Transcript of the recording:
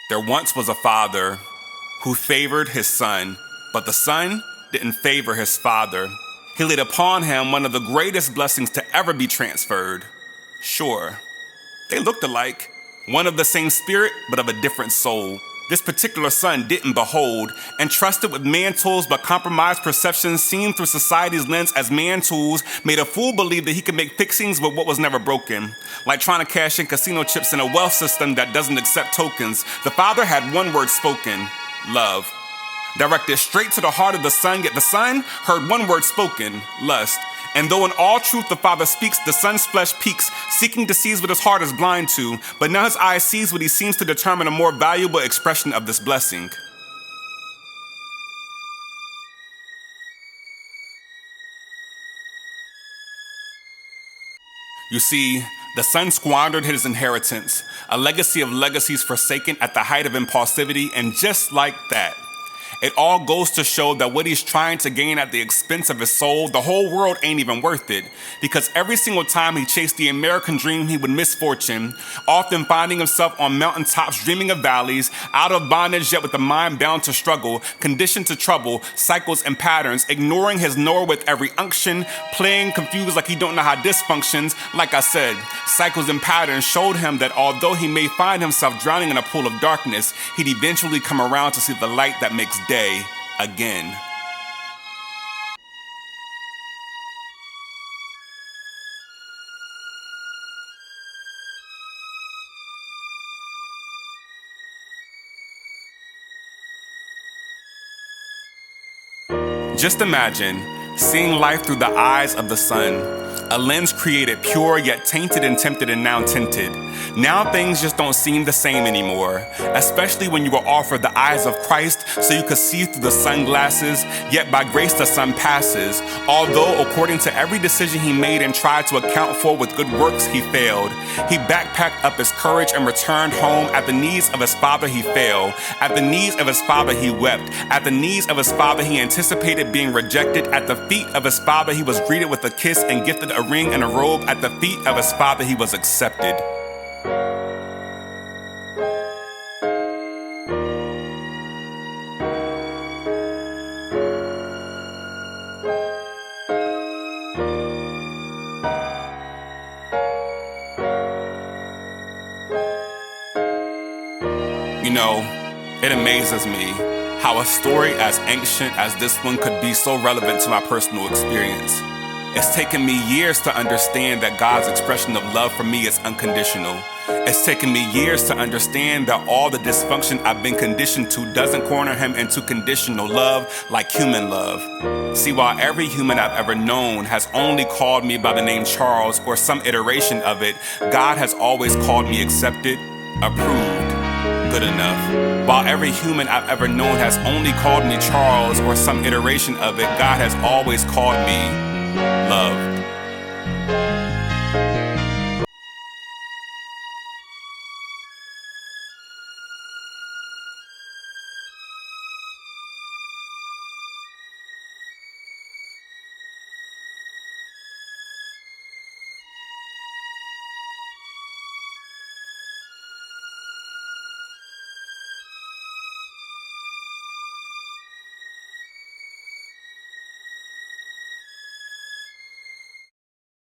There once was a father who favored his son, but the son didn't favor his father. He laid upon him one of the greatest blessings to ever be transferred. Sure, they looked alike, one of the same spirit, but of a different soul. This particular son didn't behold, entrusted with man tools, but compromised perceptions seen through society's lens as man tools made a fool believe that he could make fixings with what was never broken. Like trying to cash in casino chips in a wealth system that doesn't accept tokens. The father had one word spoken: love. Directed straight to the heart of the son, yet the son heard one word spoken: lust. And though in all truth the father speaks, the son's flesh peaks, seeking to seize what his heart is blind to, but now his eye sees what he seems to determine a more valuable expression of this blessing. You see, the son squandered his inheritance, a legacy of legacies forsaken at the height of impulsivity, and just like that, it all goes to show that what he's trying to gain at the expense of his soul, the whole world ain't even worth it. Because every single time he chased the American dream, he would miss fortune, often finding himself on mountaintops, dreaming of valleys, out of bondage yet with the mind bound to struggle, conditioned to trouble, cycles and patterns, ignoring his knower with every unction, playing confused like he don't know how this functions. Like I said, cycles and patterns showed him that although he may find himself drowning in a pool of darkness, he'd eventually come around to see the light that makes day again. Just imagine seeing life through the eyes of the sun, a lens created pure yet tainted and tempted and now tinted. Now things just don't seem the same anymore, especially when you were offered the eyes of Christ so you could see through the sunglasses, yet by grace the sun passes. Although according to every decision he made and tried to account for with good works, he failed. He backpacked up his courage and returned home. At the knees of his father he fell. At the knees of his father he wept. At the knees of his father he anticipated being rejected. At the feet of his father he was greeted with a kiss and gifted a ring and a robe. At the feet of his father he was accepted. You know, it amazes me how a story as ancient as this one could be so relevant to my personal experience. It's taken me years to understand that God's expression of love for me is unconditional. It's taken me years to understand that all the dysfunction I've been conditioned to doesn't corner him into conditional love like human love. See, while every human I've ever known has only called me by the name Charles or some iteration of it, God has always called me accepted, approved, good enough. While every human I've ever known has only called me Charles or some iteration of it, God has always called me loved.